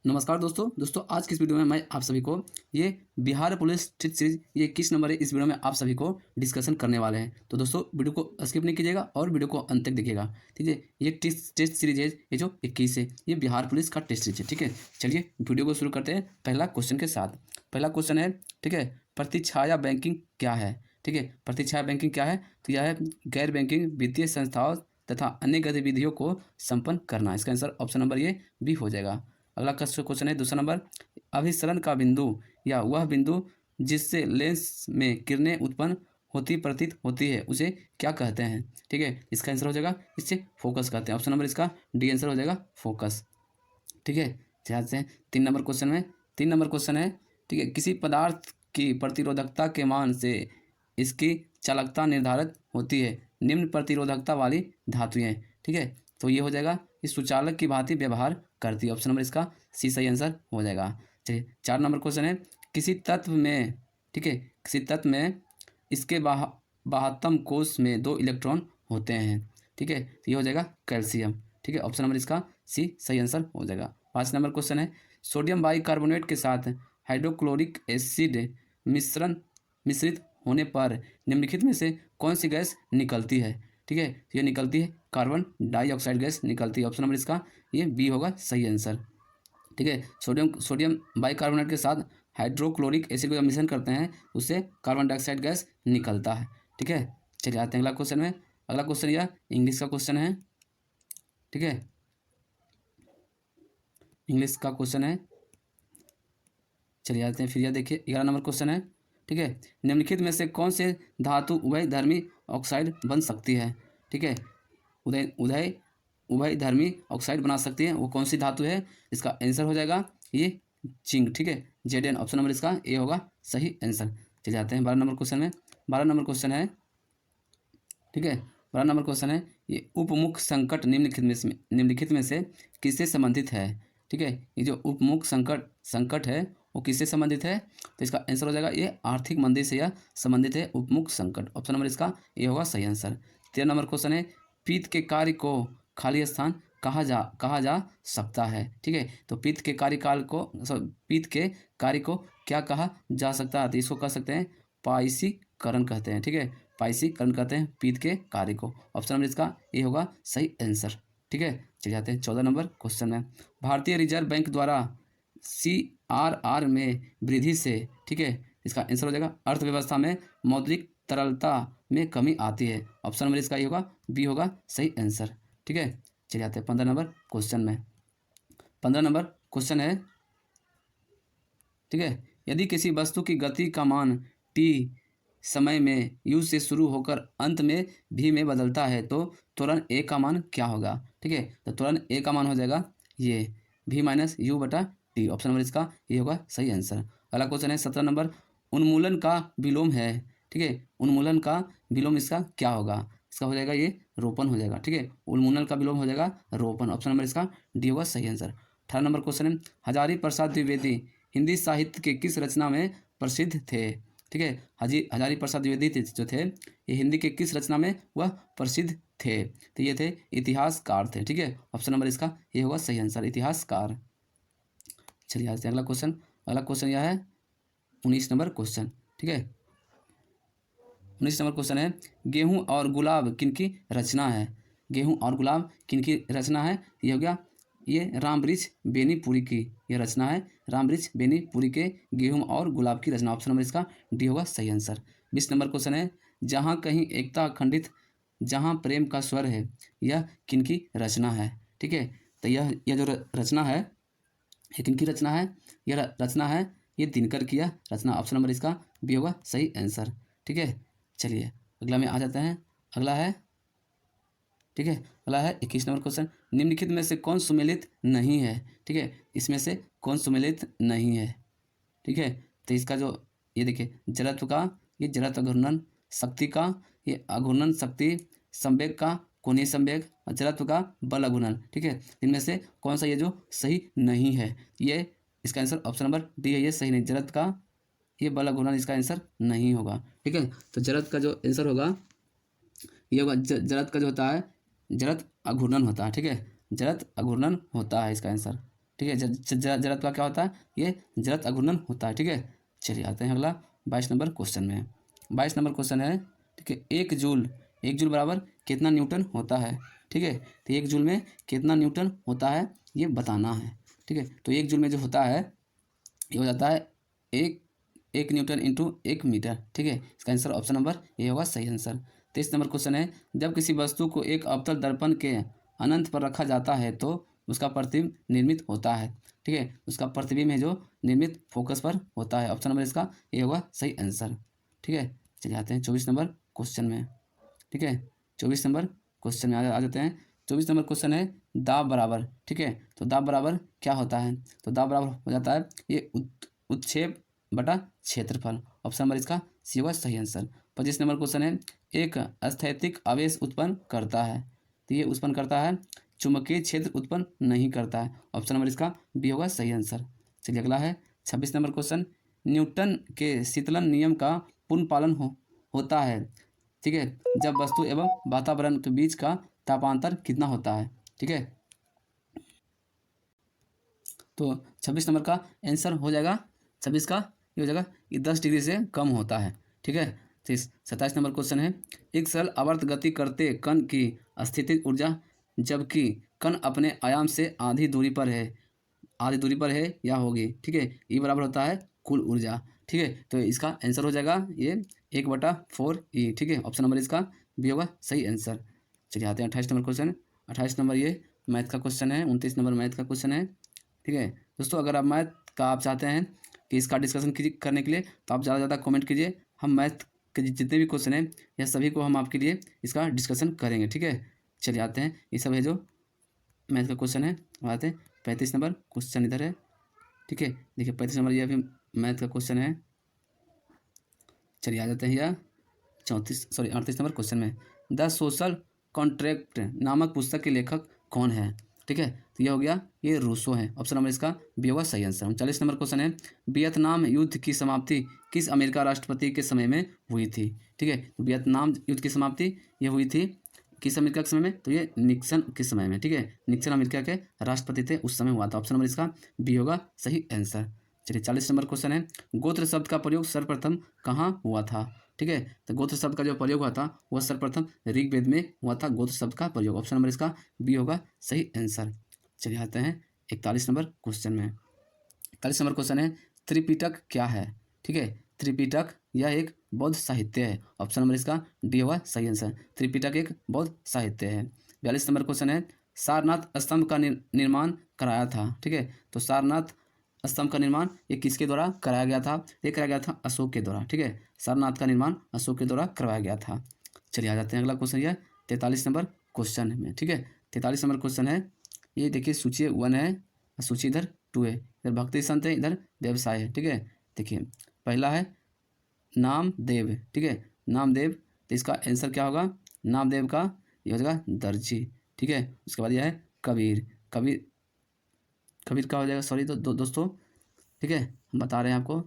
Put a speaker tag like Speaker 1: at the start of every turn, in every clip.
Speaker 1: नमस्कार दोस्तों आज की इस वीडियो में मैं आप सभी को ये बिहार पुलिस टेस्ट सीरीज ये किस नंबर है इस वीडियो में आप सभी को डिस्कशन करने वाले हैं। तो दोस्तों वीडियो को स्किप नहीं कीजिएगा और वीडियो को अंत तक देखिएगा। ठीक है, ये टेस्ट सीरीज है, ये जो 21 है, ये बिहार पुलिस का टेस्ट सीरीज है। ठीक है, चलिए वीडियो को शुरू करते हैं पहला क्वेश्चन के साथ। पहला क्वेश्चन है, ठीक है, प्रतिछाया बैंकिंग क्या है। ठीक है, प्रतिछाया बैंकिंग क्या है, तो यह है गैर बैंकिंग वित्तीय संस्थाओं तथा अन्य गतिविधियों को संपन्न करना। इसका आंसर ऑप्शन नंबर ये बी हो जाएगा। अगला क्वेश्चन है दूसरा नंबर, अभिसरण का बिंदु या वह बिंदु जिससे लेंस में किरणें उत्पन्न होती प्रतीत होती है उसे क्या कहते हैं। ठीक है, इसका आंसर हो जाएगा, इससे फोकस कहते हैं। ऑप्शन नंबर इसका डी आंसर हो जाएगा, फोकस। ठीक है, ध्यान से 3 नंबर क्वेश्चन में 3 नंबर क्वेश्चन है, ठीक है, किसी पदार्थ की प्रतिरोधकता के मान से इसकी चालकता निर्धारित होती है। निम्न प्रतिरोधकता वाली धातुएं। ठीक है, तो ये हो जाएगा, इस सुचालक की भांति व्यवहार करती है। ऑप्शन नंबर इसका सी सही आंसर हो जाएगा। चलिए 4 नंबर क्वेश्चन है, किसी तत्व में, ठीक है, किसी तत्व में इसके बाहत्तम कोष में 2 इलेक्ट्रॉन होते हैं। ठीक है, तो ये हो जाएगा कैल्शियम। ठीक है, ऑप्शन नंबर इसका सी सही आंसर हो जाएगा। 5 नंबर क्वेश्चन है, सोडियम बाइकार्बोनेट के साथ हाइड्रोक्लोरिक एसिड मिश्रित होने पर निम्नलिखित में से कौन सी गैस निकलती है। ठीक है, ये निकलती है कार्बन डाइऑक्साइड गैस निकलती है। ऑप्शन नंबर इसका ये बी होगा सही आंसर। ठीक है, सोडियम बाइकार्बोनेट के साथ हाइड्रोक्लोरिक एसिड का मिश्रण करते हैं, उससे कार्बन डाइऑक्साइड गैस निकलता है। ठीक है, चलिए आते हैं अगला क्वेश्चन में। अगला क्वेश्चन यह इंग्लिश का क्वेश्चन है। ठीक है, इंग्लिश का क्वेश्चन है, चलिए आते हैं फिर यह देखिए 11 नंबर क्वेश्चन है। ठीक है, निम्नलिखित में से कौन से धातु उभयधर्मी ऑक्साइड बन सकती है। ठीक है, उदय उदय उभयधर्मी ऑक्साइड बना सकती है, वो कौन सी धातु है। इसका आंसर हो जाएगा ये जिंक। ठीक है, जेड एन। ऑप्शन नंबर इसका ए होगा सही आंसर। चले जाते हैं 12 नंबर क्वेश्चन में। 12 नंबर क्वेश्चन है, ठीक है, 12 नंबर क्वेश्चन है, ये उपमुख संकट निम्नलिखित में से किससे संबंधित है। ठीक है, ये जो उपमुख संकट है वो किससे संबंधित है, तो इसका आंसर हो जाएगा ये आर्थिक मंदी से यह संबंधित है, उपमुख संकट। ऑप्शन नंबर इसका ये होगा सही आंसर। 13 नंबर क्वेश्चन है, पित्त के कार्य को खाली स्थान कहा जा सकता है। ठीक है, तो पित्त के कार्य को क्या कहा जा सकता है, तो इसको कह सकते हैं पाइसीकरण कहते हैं। ठीक है, पाइसीकरण कहते हैं पित्त के कार्य को। ऑप्शन नंबर इसका ये होगा सही आंसर। ठीक है, चले जाते हैं 14 नंबर क्वेश्चन में। भारतीय रिजर्व बैंक द्वारा CRR में वृद्धि से, ठीक है, इसका आंसर हो जाएगा अर्थव्यवस्था में मौद्रिक तरलता में कमी आती है। ऑप्शन नंबर इसका ये होगा बी होगा सही आंसर। ठीक है, चलिए आते हैं 15 नंबर क्वेश्चन में। 15 नंबर क्वेश्चन है, ठीक है, यदि किसी वस्तु की गति का मान t समय में u से शुरू होकर अंत में v में बदलता है तो त्वरण a का मान क्या होगा। ठीक है, तो त्वरण a का मान हो जाएगा ये v माइनस यू बटा टी। ऑप्शन नंबर इसका ये होगा सही आंसर। अगला क्वेश्चन है 17 नंबर, उन्मूलन का विलोम है। ठीक है, उन्मूलन का विलोम इसका क्या होगा, इसका हो जाएगा ये रोपण हो जाएगा। ठीक है, उन्मूलन का विलोम हो जाएगा रोपण। ऑप्शन नंबर इसका डी होगा सही आंसर। 18 नंबर क्वेश्चन है, हजारी प्रसाद द्विवेदी हिंदी साहित्य के किस रचना में प्रसिद्ध थे। ठीक है, हजारी प्रसाद द्विवेदी जो थे ये हिंदी के किस रचना में वह प्रसिद्ध थे, तो ये थे इतिहासकार थे। ठीक है, ऑप्शन नंबर इसका ये होगा सही आंसर, इतिहासकार। चलिए आज अगला क्वेश्चन यह है 19 नंबर क्वेश्चन। ठीक है, 19 नंबर क्वेश्चन है, गेहूं और गुलाब किनकी रचना है। गेहूं और गुलाब किनकी रचना है, ये हो गया ये रामवृक्ष बेनीपुरी की ये रचना है, रामवृक्ष बेनीपुरी के गेहूं और गुलाब की रचना। ऑप्शन नंबर इसका डी होगा सही आंसर। 20 नंबर क्वेश्चन है, जहाँ कहीं एकता खंडित जहाँ प्रेम का स्वर है, यह किनकी रचना है। ठीक है, तो यह जो रचना है ये किनकी रचना है, यह रचना है ये दिनकर की यह रचना। ऑप्शन नंबर इसका बी होगा सही आंसर। ठीक है, चलिए अगला में आ जाते हैं। अगला है, ठीक है, अगला है 21 नंबर क्वेश्चन, निम्नलिखित में से कौन सुमेलित नहीं है। ठीक है, इसमें से कौन सुमेलित नहीं है। ठीक है, तो इसका जो ये देखिए जड़त्व का ये जड़त्व अघूर्णन, शक्ति का ये अघूर्णन शक्ति, संवेग का कोणीय संवेग और जड़त्व का बल अघूर्णन। ठीक है, इनमें से कौन सा ये जो सही नहीं है, ये इसका आंसर ऑप्शन नंबर डी है, ये सही नहीं, जड़त्व का ये बल अघूर्णन इसका आंसर नहीं होगा। ठीक है, तो जड़त्व का जो आंसर होगा ये होगा जड़त्व का जो होता है जड़त्व अघूर्णन होता है। ठीक है, जड़त्व अघूर्णन होता है इसका आंसर। ठीक है। जड़त्व का क्या होता है, ये जड़त्व अघूर्णन होता है। ठीक है, चलिए आते हैं अगला 22 नंबर क्वेश्चन में। 22 नंबर क्वेश्चन है, ठीक है, एक जूल बराबर कितना न्यूटन होता है। ठीक है, तो एक जूल में कितना न्यूटन होता है ये बताना है। ठीक है, तो एक जूल में जो होता है ये हो जाता है एक न्यूटन इंटू 1 मीटर। ठीक है, इसका आंसर ऑप्शन नंबर ये होगा सही आंसर। 23 नंबर क्वेश्चन है, जब किसी वस्तु को एक अवतल दर्पण के अनंत पर रखा जाता है तो उसका प्रतिबिंब निर्मित होता है। ठीक है, उसका प्रतिबिंब है जो निर्मित फोकस पर होता है। ऑप्शन नंबर इसका ये होगा सही आंसर। ठीक है, चलिए आते हैं 24 नंबर क्वेश्चन में। ठीक है, 24 नंबर क्वेश्चन में आ जाते हैं। 24 नंबर क्वेश्चन है, दाब बराबर। ठीक है, तो दाब बराबर क्या होता है, तो दाब बराबर हो जाता है ये उत्क्षेप बटा क्षेत्रफल। ऑप्शन नंबर इसका सी होगा सही आंसर। 25 नंबर क्वेश्चन है, एक स्थैतिक आवेश उत्पन्न करता है, तो ये उत्पन्न करता है, चुंबकीय क्षेत्र उत्पन्न नहीं करता है। ऑप्शन नंबर इसका बी होगा सही आंसर। चलिए अगला है 26 नंबर क्वेश्चन, न्यूटन के शीतलन नियम का पूर्ण पालन होता है। ठीक है, जब वस्तु एवं वातावरण के बीच का तापांतर कितना होता है। ठीक है, तो 26 नंबर का आंसर हो जाएगा, 26 का ये हो जाएगा ये 10 डिग्री से कम होता है। ठीक है, तो 27 नंबर क्वेश्चन है, एक सरल आवर्त गति करते कण की स्थितिज ऊर्जा जबकि कण अपने आयाम से आधी दूरी पर है या होगी। ठीक है, ये बराबर होता है कुल ऊर्जा। ठीक है, तो इसका आंसर हो जाएगा ये 1/4E। ठीक है, ऑप्शन नंबर इसका बी होगा सही आंसर। चलिए आते हैं 28 नंबर क्वेश्चन। 28 नंबर ये मैथ का क्वेश्चन है। 29 नंबर मैथ का क्वेश्चन है। ठीक है दोस्तों, अगर आप मैथ का आप चाहते हैं कि इसका डिस्कशन करने के लिए तो आप ज़्यादा से ज़्यादा कमेंट कीजिए। हम मैथ के जितने भी क्वेश्चन हैं यह सभी को हम आपके लिए इसका डिस्कशन करेंगे। ठीक है, चलिए आते हैं, ये सब है जो मैथ का क्वेश्चन है। आते हैं 35 नंबर क्वेश्चन इधर है। ठीक है, देखिए 35 नंबर ये भी मैथ का क्वेश्चन है। चलिए आ जाते हैं यह 38 नंबर क्वेश्चन में, द सोशल कॉन्ट्रैक्ट नामक पुस्तक के लेखक कौन है। ठीक है, तो यह हो गया ये रूसो है। ऑप्शन नंबर इसका बी होगा सही आंसर। 39 नंबर क्वेश्चन है, वियतनाम युद्ध की समाप्ति किस अमेरिका राष्ट्रपति के समय में हुई थी। ठीक है, तो वियतनाम युद्ध की समाप्ति ये हुई थी किस अमेरिका के समय में, तो ये निक्सन के समय में। ठीक है, निक्सन अमेरिका के राष्ट्रपति थे उस समय हुआ था। ऑप्शन नंबर इसका बी होगा सही आंसर। चलिए 40 नंबर क्वेश्चन है, गोत्र शब्द का प्रयोग सर्वप्रथम कहाँ हुआ था। ठीक है, तो गोत्र शब्द का जो प्रयोग हुआ था वह सर्वप्रथम ऋग्वेद में हुआ था, गोत्र शब्द का प्रयोग। ऑप्शन नंबर इसका बी होगा सही आंसर। चलिए आते हैं 41 नंबर क्वेश्चन में। 41 नंबर क्वेश्चन है, त्रिपिटक क्या है। ठीक है, त्रिपिटक यह एक बौद्ध साहित्य है। ऑप्शन नंबर इसका डी होगा सही आंसर। त्रिपिटक एक बौद्ध साहित्य है। 42 नंबर क्वेश्चन है, सारनाथ स्तंभ का निर्माण कराया था। ठीक है, तो सारनाथ स्तंभ का निर्माण ये किसके द्वारा कराया गया था, ये कराया गया था अशोक के द्वारा। ठीक है, सारनाथ का निर्माण अशोक के द्वारा करवाया गया था। चलिए आ जाते हैं अगला क्वेश्चन, यह 43 नंबर क्वेश्चन में। ठीक है, 43 नंबर क्वेश्चन है, ये देखिए सूची 1 है, सूची इधर 2 है, इधर भक्ति संत है, इधर व्यवसाय है। ठीक है, देखिए पहला है नामदेव। ठीक है, नामदेव, तो इसका आंसर क्या होगा, नामदेव का ये हो जाएगा दर्जी। ठीक है, उसके बाद यह है कबीर। कबीर का हो जाएगा, सॉरी दोस्तों। ठीक है, हम बता रहे हैं आपको।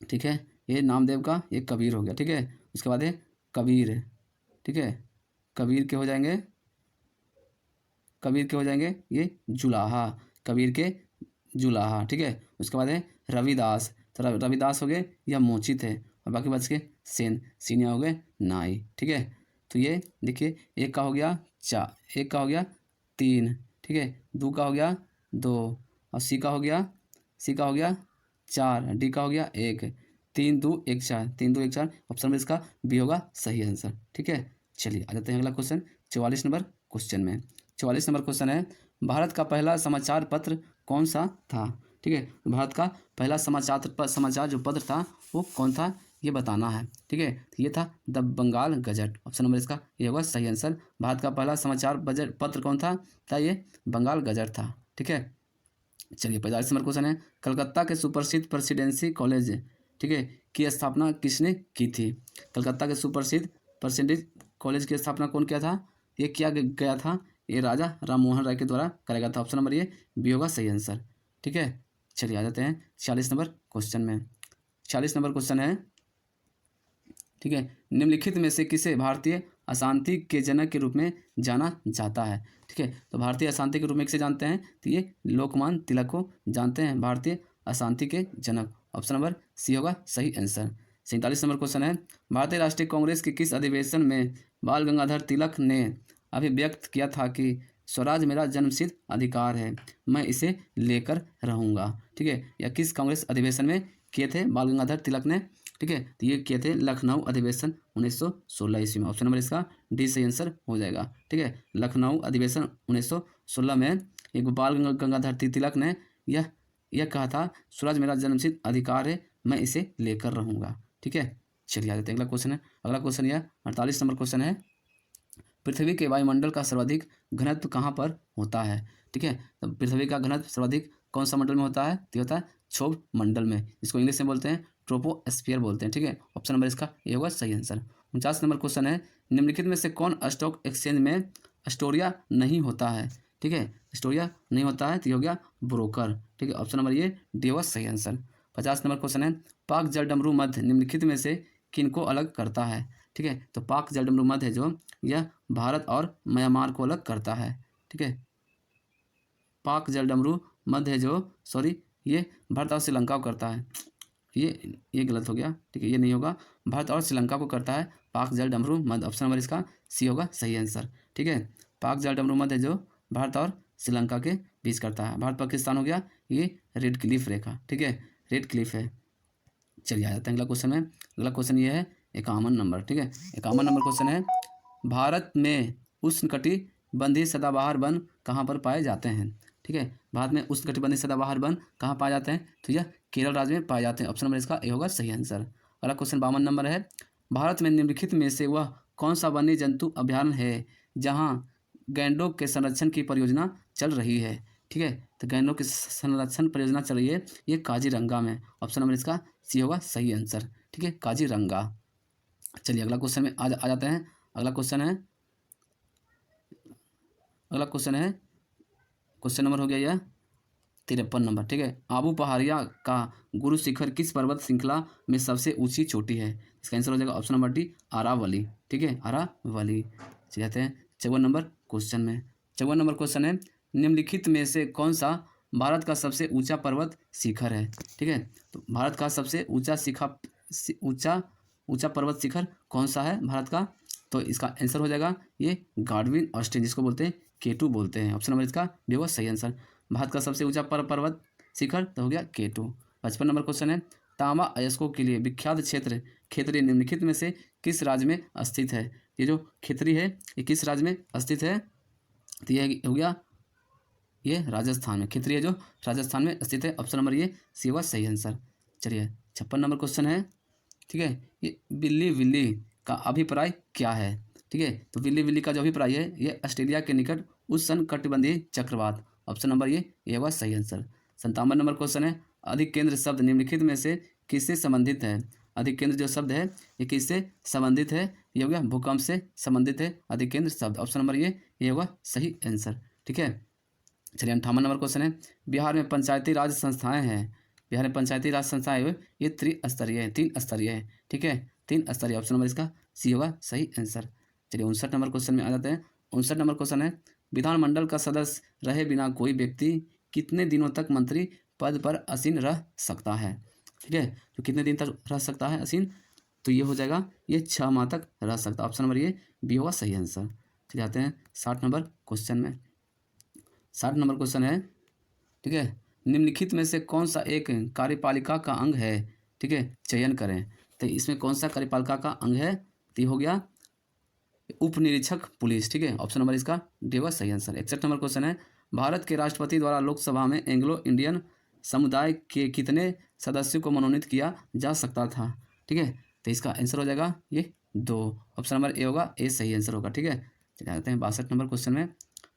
Speaker 1: ठीक है, ये नामदेव का ये कबीर हो गया। ठीक है, उसके बाद है कबीर। ठीक है, कबीर के हो जाएंगे ये जुलाहा, कबीर के जुलाहा। ठीक है, उसके बाद है रविदास, तो रविदास हो गए या मोचित है, और बाकी बच के सीनिया हो गए नाई। ठीक है, तो ये देखिए एक का हो गया 3। ठीक है, 2 का हो गया 2, और सी का हो गया 4, डी का हो गया 1, 3 2 1 4, 3 2 1 4। ऑप्शन में इसका बी होगा सही आंसर। ठीक है, चलिए आ जाते हैं अगला क्वेश्चन 44 नंबर क्वेश्चन में। 44 नंबर क्वेश्चन है, भारत का पहला समाचार पत्र कौन सा था। ठीक है, भारत का पहला समाचार जो पत्र था वो कौन था ये बताना है। ठीक है, तो ये था the Bengal gazette. Option number इसका ये होगा सही आंसर। भारत का पहला समाचार पत्र कौन था ये बंगाल गजट था। ठीक है, चलिए 45 नंबर क्वेश्चन है, कलकत्ता के सुप्रसिद्ध प्रेसिडेंसी कॉलेज, ठीक है, की स्थापना किसने की थी। कलकत्ता के सुप्रसिद्ध प्रेसिडेंसी कॉलेज की स्थापना कौन किया था, ये किया गया था ये राजा राम मोहन राय के द्वारा कराया गया था। ऑप्शन नंबर ये बी होगा सही आंसर। ठीक है, चलिए आ जाते हैं 46 नंबर क्वेश्चन में। 46 नंबर क्वेश्चन है, ठीक है, निम्नलिखित में से किसे भारतीय अशांति के जनक के रूप में जाना जाता है। ठीक है। तो भारतीय अशांति के रूप में किसे जानते हैं, तो ये लोकमान्य तिलक को जानते हैं भारतीय अशांति के जनक। ऑप्शन नंबर सी होगा सही आंसर। 47 नंबर क्वेश्चन है, भारतीय राष्ट्रीय कांग्रेस के किस अधिवेशन में बाल गंगाधर तिलक ने अभिव्यक्त किया था कि स्वराज मेरा जन्मसिद्ध अधिकार है, मैं इसे लेकर रहूँगा। ठीक है, या किस कांग्रेस अधिवेशन में किए थे बाल गंगाधर तिलक ने, ठीक है, तो ये किए थे लखनऊ अधिवेशन 1916 ईस्वी में। ऑप्शन नंबर इसका डी सही आंसर हो जाएगा। ठीक है, लखनऊ अधिवेशन 1916 में एक बाल गंगाधर तिलक ने यह कहा था, स्वराज मेरा जन्मसिद्ध अधिकार है, मैं इसे लेकर रहूँगा। ठीक है, चलिए आ जाते हैं अगला क्वेश्चन है। अगला क्वेश्चन यह 48 नंबर क्वेश्चन है, पृथ्वी के वायुमंडल का सर्वाधिक घनत्व कहाँ पर होता है। ठीक है, तो पृथ्वी का घनत्व सर्वाधिक कौन सा मंडल में होता है, तो होता है क्षोभ मंडल में, इसको इंग्लिश में बोलते हैं ट्रोपोस्फीयर बोलते हैं। ठीक है, ऑप्शन नंबर इसका ये होगा सही आंसर। 49 नंबर क्वेश्चन है, निम्नलिखित में से कौन स्टॉक एक्सचेंज में स्टोरिया नहीं होता है। ठीक है, स्टोरिया नहीं होता है तो ये हो गया ब्रोकर। ठीक है, ऑप्शन नंबर ये डी होगा सही आंसर। 50 नंबर क्वेश्चन है, पाक जलडमरू मध्य निम्नलिखित में से किनको अलग करता है। ठीक है, तो पाक जलडमरू मध्य है जो यह भारत और म्यांमार को अलग करता है। ठीक है, पाक जलडमरू मध्य है जो ये भारत और श्रीलंका को करता है, ये गलत हो गया। ठीक है, ये नहीं होगा, भारत और श्रीलंका को करता है पाक जलडमरू मध्य। ऑप्शन नंबर इसका सी होगा सही आंसर। ठीक है, पाक जलडमरू मध्य जो भारत और श्रीलंका के बीच करता है। भारत पाकिस्तान हो गया ये रेड क्लिफ रेखा। ठीक है, रेड क्लिफ है। चलिए आ जाते हैं अगला क्वेश्चन में। अगला क्वेश्चन ये है 51 नंबर। ठीक है, 51 नंबर क्वेश्चन है, भारत में उष्णकटिबंधीय सदाबहार वन कहाँ पर पाए जाते हैं। ठीक है, भारत में उष्णकटिबंधीय सदाबहार वन कहाँ पाए जाते हैं, तो यह केरल राज्य में पाए जाते हैं। ऑप्शन नंबर इसका ए होगा सही आंसर। अगला क्वेश्चन 52 नंबर है, भारत में निम्नलिखित में से वह कौन सा वन्य जंतु अभ्यारण्य है जहाँ गैंडों के संरक्षण की परियोजना चल रही है। ठीक है, तो गैंडों की संरक्षण परियोजना चल रही है ये काजीरंगा में। ऑप्शन नंबर इसका सी होगा सही आंसर। ठीक है, काजीरंगा। चलिए अगला क्वेश्चन में आ जाते हैं। अगला क्वेश्चन है क्वेश्चन नंबर हो गया यह 53 नंबर। ठीक है, आबू पहाड़िया का गुरु शिखर किस पर्वत श्रृंखला में सबसे ऊंची चोटी है। इसका आंसर हो जाएगा ऑप्शन नंबर डी अरावली। ठीक है, अरावली। चलिए आते हैं 54 नंबर क्वेश्चन में। 54 नंबर क्वेश्चन है, निम्नलिखित में से कौन सा भारत का सबसे ऊंचा पर्वत शिखर है। ठीक है, तो भारत का सबसे ऊंचा पर्वत शिखर कौन सा है भारत का, तो इसका आंसर हो जाएगा ये गार्डविन ऑस्टिन, जिसको बोलते हैं K2 बोलते हैं। ऑप्शन नंबर इसका भी होगा सही आंसर। भारत का सबसे ऊंचा पर्वत शिखर तो हो गया K2। 55 नंबर क्वेश्चन है, तांबा अयस्कों के लिए विख्यात क्षेत्र खेतरी निम्नलिखित में से किस राज्य में स्थित है। ये जो खेतरी है ये किस राज्य में स्थित है, तो ये हो गया ये राजस्थान में। खेतरी है जो राजस्थान में स्थित है। ऑप्शन नंबर ये सी होगा सही आंसर। चलिए 56 नंबर क्वेश्चन है। ठीक है, ये बिल्ली विल्ली का अभिप्राय क्या है। ठीक है, तो बिल्ली विल्ली का जो अभिप्राय है ये ऑस्ट्रेलिया के निकट उष्णकटिबंधीय चक्रवात। ऑप्शन नंबर ये होगा सही आंसर। 57 नंबर क्वेश्चन है, अधिक केंद्र शब्द निम्नलिखित में से किससे संबंधित है। अधिक केंद्र जो शब्द है ये किससे संबंधित है, ये हो गया भूकंप से संबंधित है अधिक केंद्र शब्द। ऑप्शन नंबर ये होगा सही आंसर। ठीक है, चलिए 58 नंबर क्वेश्चन है, बिहार में पंचायती राज संस्थाएं हैं। बिहार में पंचायती राज संस्थाएं ये त्रिस्तरीय है, 3 स्तरीय है। ठीक है, 3 स्तरीय। ऑप्शन नंबर इसका सी होगा सही आंसर। चलिए 59 नंबर क्वेश्चन में आ जाते हैं। 59 नंबर क्वेश्चन है, विधानमंडल का सदस्य रहे बिना कोई व्यक्ति कितने दिनों तक मंत्री पद पर आसीन रह सकता है। ठीक है, तो कितने दिन तक रह सकता है आसीन, तो ये हो जाएगा ये 6 माह तक रह सकता है। ऑप्शन नंबर ये बी होगा सही आंसर। चलिए आते हैं 60 नंबर क्वेश्चन में। 60 नंबर क्वेश्चन है, ठीक है, निम्नलिखित में से कौन सा एक कार्यपालिका का अंग है। ठीक है, चयन करें। तो इसमें कौन सा कार्यपालिका का अंग है, तो हो गया उप निरीक्षक पुलिस। ठीक है, ऑप्शन नंबर इसका डी होगा सही आंसर। 61 नंबर क्वेश्चन है, भारत के राष्ट्रपति द्वारा लोकसभा में एंग्लो इंडियन समुदाय के कितने सदस्यों को मनोनीत किया जा सकता था। ठीक है, तो इसका आंसर हो जाएगा ये 2। ऑप्शन नंबर ए होगा, ए सही आंसर होगा। ठीक है, चलिए आते हैं 62 नंबर क्वेश्चन में।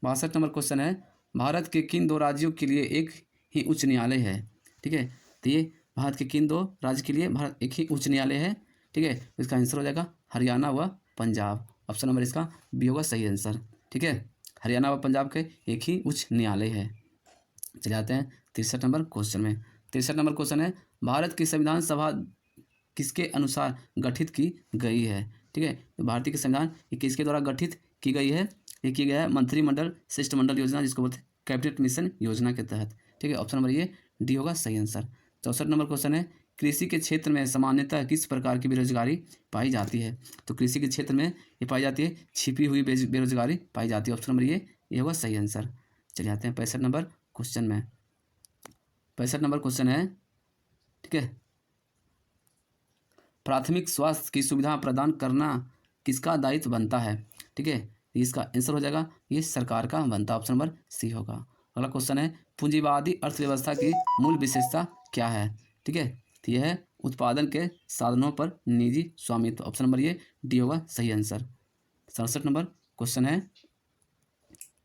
Speaker 1: 62 नंबर क्वेश्चन है, भारत के किन 2 राज्यों के लिए एक ही उच्च न्यायालय है। ठीक है, तो ये भारत के किन 2 राज्य के लिए भारत एक ही उच्च न्यायालय है। ठीक है, तो इसका आंसर हो जाएगा हरियाणा व पंजाब। ऑप्शन नंबर इसका बी होगा सही आंसर। ठीक है, हरियाणा व पंजाब के एक ही उच्च न्यायालय है। चले आते हैं 63 नंबर क्वेश्चन में। 63 नंबर क्वेश्चन है, भारत की संविधान सभा किसके अनुसार गठित की गई है। ठीक है, तो भारतीय के संविधान ये किसके द्वारा गठित की गई है? ये की गया है मंत्रिमंडल शिष्टमंडल योजना, जिसको बोलते हैं कैबिनेट मिशन योजना के तहत। ठीक है, ऑप्शन नंबर ये डी होगा सही आंसर। 64 नंबर क्वेश्चन है, कृषि के क्षेत्र में सामान्यतः किस प्रकार की बेरोजगारी पाई जाती है? तो कृषि के क्षेत्र में ये पाई जाती है छिपी हुई बेरोजगारी पाई जाती है। ऑप्शन नंबर ये होगा सही आंसर। चलिए आते हैं 65 नंबर क्वेश्चन में। 65 नंबर क्वेश्चन है, ठीक है, प्राथमिक स्वास्थ्य की सुविधा प्रदान करना किसका दायित्व बनता है? ठीक है, इसका आंसर हो जाएगा ये सरकार का बनता है। ऑप्शन नंबर सी होगा। अगला क्वेश्चन है, पूंजीवादी अर्थव्यवस्था की मूल विशेषता क्या है? ठीक है, तो यह है उत्पादन के साधनों पर निजी स्वामित्व। ऑप्शन नंबर ये डी होगा सही आंसर। 67 नंबर क्वेश्चन है,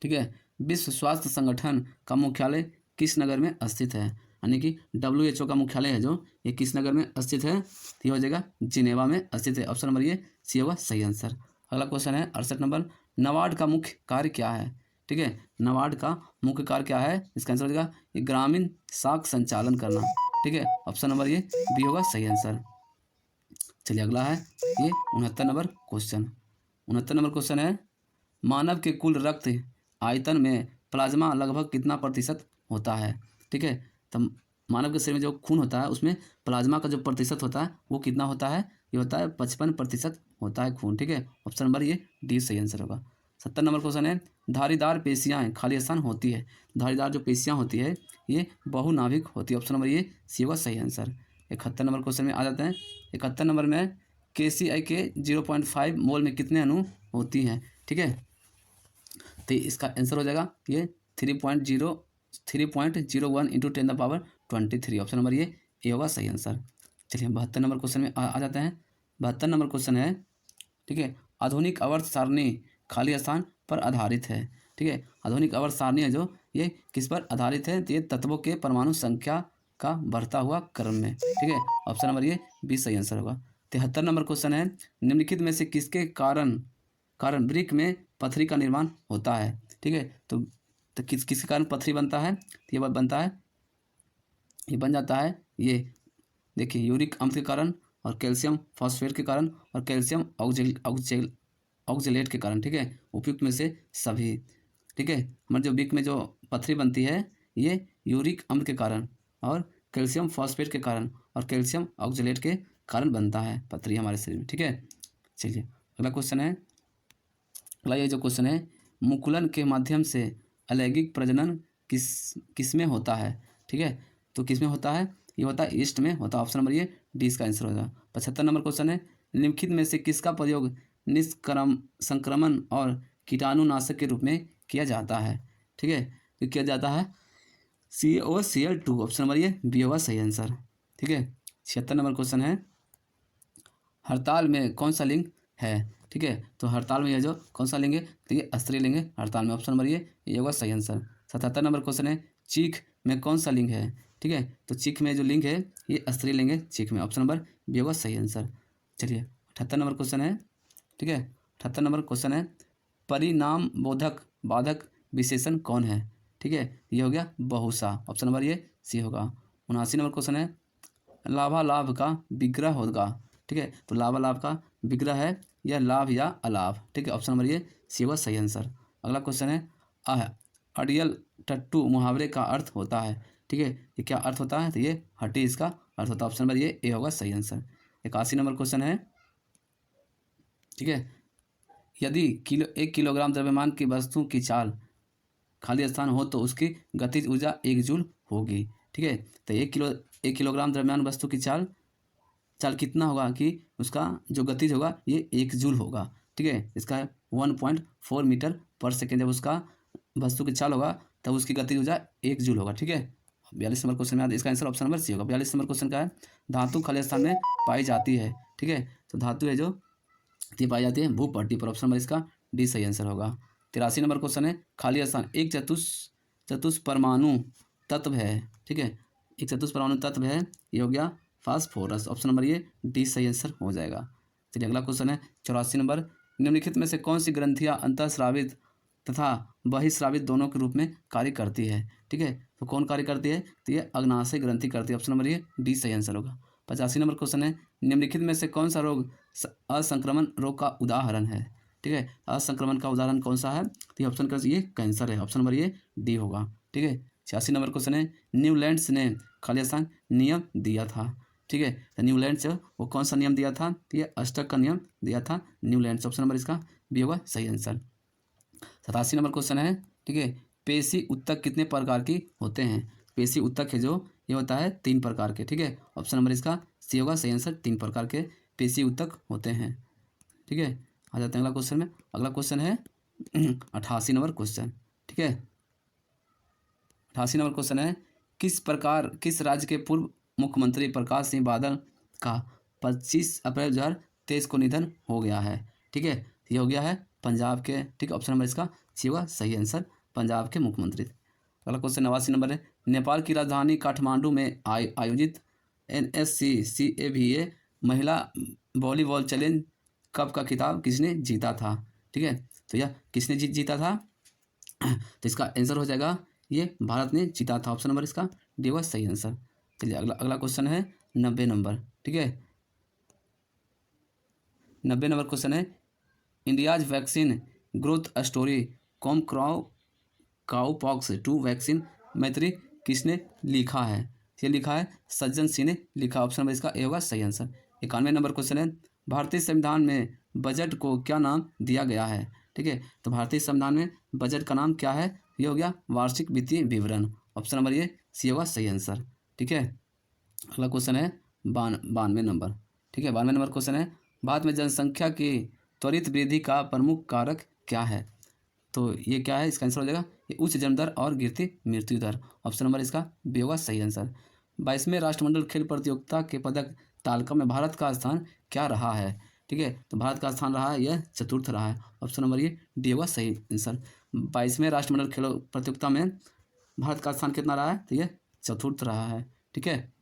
Speaker 1: ठीक है, विश्व स्वास्थ्य संगठन का मुख्यालय किस नगर में स्थित है? यानी कि WHO का मुख्यालय है जो, ये किस नगर में स्थित है? तो ये हो जाएगा जिनेवा में स्थित है। ऑप्शन नंबर ये सी होगा सही आंसर। अगला क्वेश्चन है 68 नंबर, नाबार्ड का मुख्य कार्य क्या है? ठीक है, नाबार्ड का मुख्य कार्य क्या है? इसका आंसर हो जाएगा ये ग्रामीण साख संचालन करना। ठीक है, ऑप्शन नंबर ये बी होगा सही आंसर। चलिए अगला है ये 69 नंबर क्वेश्चन। 69 नंबर क्वेश्चन है, मानव के कुल रक्त आयतन में प्लाज्मा लगभग कितना प्रतिशत होता है? ठीक है, तो मानव के शरीर में जो खून होता है उसमें प्लाज्मा का जो प्रतिशत होता है वो कितना होता है? ये होता है 55% होता है खून। ठीक है, ऑप्शन नंबर ये डी सही आंसर होगा। 70 नंबर क्वेश्चन है, धारीदार पेशियाएँ खाली स्थान होती है। धारीदार जो पेशियाँ होती है ये बहुनाभिक होती है। ऑप्शन नंबर ये सी होगा सही आंसर। 71 नंबर क्वेश्चन में आ जाते हैं। 71 नंबर में KCl के 0.5 मोल में कितने अणु होती हैं? ठीक है, तो इसका आंसर हो जाएगा ये 3.01 × 10⁻23। ऑप्शन नंबर ये ए होगा सही आंसर। चलिए 72 नंबर क्वेश्चन में आ जाते हैं। 72 नंबर क्वेश्चन है, ठीक है, आधुनिक आवर्त सारणी खाली स्थान पर आधारित है। ठीक है, आधुनिक आवर्त सारणी है जो, ये किस पर आधारित है? तो ये तत्वों के परमाणु संख्या का बढ़ता हुआ क्रम में। ठीक है, ऑप्शन नंबर ये बी सही आंसर होगा। 73 नंबर क्वेश्चन है, निम्नलिखित में से किसके कारण ब्रिक में पथरी का निर्माण होता है? ठीक है, तो किसके कारण पथरी बनता है? तो ये बनता है, ये बन जाता है, ये देखिए यूरिक अम्ल के कारण और कैल्शियम फॉस्फेट के कारण और कैल्शियम ऑक्जेलेट के कारण। ठीक है, उपयुक्त में से सभी। ठीक है, हमारे जो ब्रिक में जो पथरी बनती है ये यूरिक अम्ल के कारण और कैल्शियम फॉस्फेट के कारण और कैल्शियम ऑक्जेलेट के कारण बनता है पथरी हमारे शरीर में। ठीक है, चलिए अगला क्वेश्चन है। अगला ये जो क्वेश्चन है, मुकुलन के माध्यम से अलैंगिक प्रजनन किस में होता है? ठीक है, तो किस में होता है? ये होता है ईस्ट में होता है। ऑप्शन नंबर ये डी इसका आंसर होगा। 75 नंबर क्वेश्चन है, निम्नलिखित में से किसका प्रयोग संक्रमण और कीटाणुनाशक के रूप में किया जाता है? ठीक है, तो किया जाता है CaCl2। ऑप्शन नंबर ये बी होगा सही आंसर। ठीक है, 76 नंबर क्वेश्चन है, हड़ताल में कौन सा लिंग है? ठीक है, तो हड़ताल में ये जो कौन सा लिंग है? तो ये स्त्रीलिंग लिंग है हड़ताल में। ऑप्शन नंबर ये होगा सही आंसर। 77 नंबर क्वेश्चन है, चीख में कौन सा लिंग है? ठीक है, तो चीख में जो लिंग है ये स्त्रीलिंग है चीख में। ऑप्शन नंबर बी होगा सही आंसर। चलिए 78 नंबर क्वेश्चन है, ठीक है, 78 नंबर क्वेश्चन है, परिणाम बोधक बाधक विशेषण कौन है? ठीक है, ये हो गया बहुसा। ऑप्शन नंबर ये सी होगा। 79 नंबर क्वेश्चन है, लाभालाभ का विग्रह होगा। ठीक है, तो लाभालाभ का विग्रह है या लाभ या अलाभ। ठीक है, ऑप्शन नंबर ये सी होगा सही आंसर। अगला क्वेश्चन है, अड़ियल टट्टू मुहावरे का अर्थ होता है। ठीक है, ये क्या अर्थ होता है? तो ये हटी इसका अर्थ होता है। ऑप्शन नंबर ये ए होगा सही आंसर। 81 नंबर क्वेश्चन है, ठीक है, यदि 1 किलोग्राम द्रव्यमान की वस्तु की चाल खाली स्थान हो तो उसकी गतिज ऊर्जा 1 जूल होगी। ठीक है, तो 1 किलोग्राम द्रव्यमान वस्तु की चाल कितना होगा कि उसका जो गतिज होगा ये 1 जूल होगा। ठीक है, इसका 1.4 मीटर पर सेकेंड जब उसका वस्तु की चाल होगा तब उसकी गतिज ऊर्जा 1 जूल होगा। ठीक है, 42 नंबर क्वेश्चन में इसका आंसर ऑप्शन नंबर सी होगा। 42 नंबर क्वेश्चन का है, धातु खाली स्थान में पाई जाती है। ठीक है, तो धातु है जो ये पाई जाती है भूपट्टी पर। ऑप्शन नंबर इसका डी सही आंसर होगा। 83 नंबर क्वेश्चन है, खाली स्थान एक चतुष्परमाणु तत्व है। ठीक है, एक चतुष्परमाणु तत्व है, ये हो गया फास्फोरस। ऑप्शन नंबर ये डी सही आंसर हो जाएगा। चलिए अगला क्वेश्चन है 84 नंबर, निम्नलिखित में से कौन सी ग्रंथियाँ अंतःस्रावित तथा बहिस्रावित दोनों के रूप में कार्य करती है? ठीक है, तो कौन कार्य करती है? तो ये अग्नाशय ग्रंथि करती है। ऑप्शन नंबर ये डी सही आंसर होगा। 85 नंबर क्वेश्चन है, निम्नलिखित में से कौन सा रोग असंक्रमण रोग का उदाहरण है? ठीक है। असंक्रमण का उदाहरण कौन सा है, तो ये ऑप्शन का ये कैंसर है, ऑप्शन नंबर ये डी होगा, ठीक है। 86 नंबर क्वेश्चन है, न्यूलैंड्स ने खालिस्तान नियम दिया था, ठीक है। तो न्यूलैंड्स वो कौन सा नियम दिया था, तो ये अष्टक का नियम दिया था न्यूलैंड्स, ऑप्शन नंबर इसका बी होगा सही आंसर। 87 नंबर क्वेश्चन है, ठीक है, पेशी उत्तक कितने प्रकार की होते हैं, पेशी उत्तक है जो ये होता है 3 प्रकार के, ठीक है। ऑप्शन नंबर इसका सी होगा सही आंसर, 3 प्रकार के पेशी उत्तक होते हैं, ठीक है। आ जाते हैं अगला क्वेश्चन में। अगला क्वेश्चन है 88 नंबर क्वेश्चन, ठीक है। 88 नंबर क्वेश्चन है, किस राज्य के पूर्व मुख्यमंत्री प्रकाश सिंह बादल का 25 अप्रैल 2023 को निधन हो गया है, ठीक है। ये हो गया है पंजाब के, ठीक है। ऑप्शन नंबर इसका सी होगा सही आंसर, पंजाब के मुख्यमंत्री। अगला क्वेश्चन 89 नंबर है, नेपाल की राजधानी काठमांडू में आयोजित NSCCAVA महिला वॉलीबॉल चैलेंज कप का खिताब किसने जीता था, ठीक है। तो यह किसने जीता था, तो इसका आंसर हो जाएगा ये भारत ने जीता था, ऑप्शन नंबर इसका डी होगा सही आंसर। चलिए अगला क्वेश्चन है 90 नंबर, ठीक है। 90 नंबर क्वेश्चन है, India's vaccine growth story cowpox 2 vaccine मैत्री किसने लिखा है, ये लिखा है सज्जन सिंह ने लिखा, ऑप्शन नंबर इसका ए होगा सही आंसर। 91 नंबर क्वेश्चन है, भारतीय संविधान में बजट को क्या नाम दिया गया है, ठीक है। तो भारतीय संविधान में बजट का नाम क्या है, ये हो गया वार्षिक वित्तीय विवरण, ऑप्शन नंबर ये सी होगा सही आंसर, ठीक है। अगला क्वेश्चन है 92 नंबर, ठीक है। 92 नंबर क्वेश्चन है, भारत में जनसंख्या की त्वरित वृद्धि का प्रमुख कारक क्या है, तो ये क्या है, इसका आंसर हो जाएगा ये उच्च जन्म दर और गिरती मृत्यु दर, ऑप्शन नंबर इसका बी होगा सही आंसर। 22वें राष्ट्रमंडल खेल प्रतियोगिता के पदक तालिका में भारत का स्थान क्या रहा है, ठीक है। तो भारत का स्थान रहा है यह चतुर्थ रहा है, ऑप्शन नंबर ये डी होगा सही आंसर। 22वें राष्ट्रमंडल खेल प्रतियोगिता में भारत का स्थान कितना रहा है, तो यह चतुर्थ रहा है, ठीक है।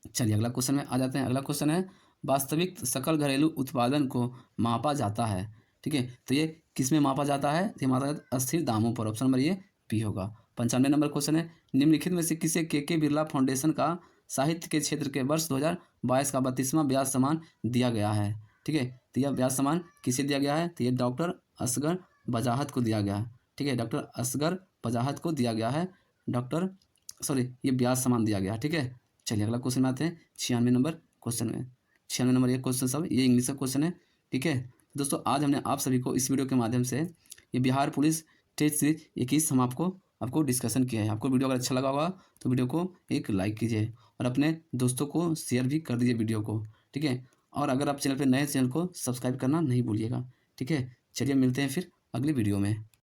Speaker 1: चलिए अगला क्वेश्चन में आ जाते हैं। अगला क्वेश्चन है, वास्तविक सकल घरेलू उत्पादन को मापा जाता है, ठीक है। तो ये किस में मापा जाता है, ये मापा जाता है अस्थिर दामों पर, ऑप्शन नंबर ये पी होगा। 95 नंबर क्वेश्चन है, निम्नलिखित में से किसे के बिरला फाउंडेशन का साहित्य के क्षेत्र के वर्ष 2022 का 32वां ब्याज सम्मान दिया गया है, ठीक है। तो यह ब्याज सम्मान किसे दिया गया है, तो ये डॉक्टर असगर बजाहत को दिया गया है, ठीक है। डॉक्टर असगर बजाहत को दिया गया है, ये ब्याज सम्मान दिया गया, ठीक है। चलिए अगला क्वेश्चन में आते हैं 96 नंबर क्वेश्चन में। 96 नंबर ये क्वेश्चन सब ये इंग्लिश का क्वेश्चन है, ठीक है। दोस्तों आज हमने आप सभी को इस वीडियो के माध्यम से ये बिहार पुलिस टेस्ट सीरीज 21 हम आपको डिस्कशन किया है। आपको वीडियो अगर अच्छा लगा होगा तो वीडियो को एक लाइक कीजिए और अपने दोस्तों को शेयर भी कर दीजिए वीडियो को, ठीक है। और अगर आप चैनल पर नए चैनल को सब्सक्राइब करना नहीं भूलिएगा, ठीक है। चलिए मिलते हैं फिर अगली वीडियो में।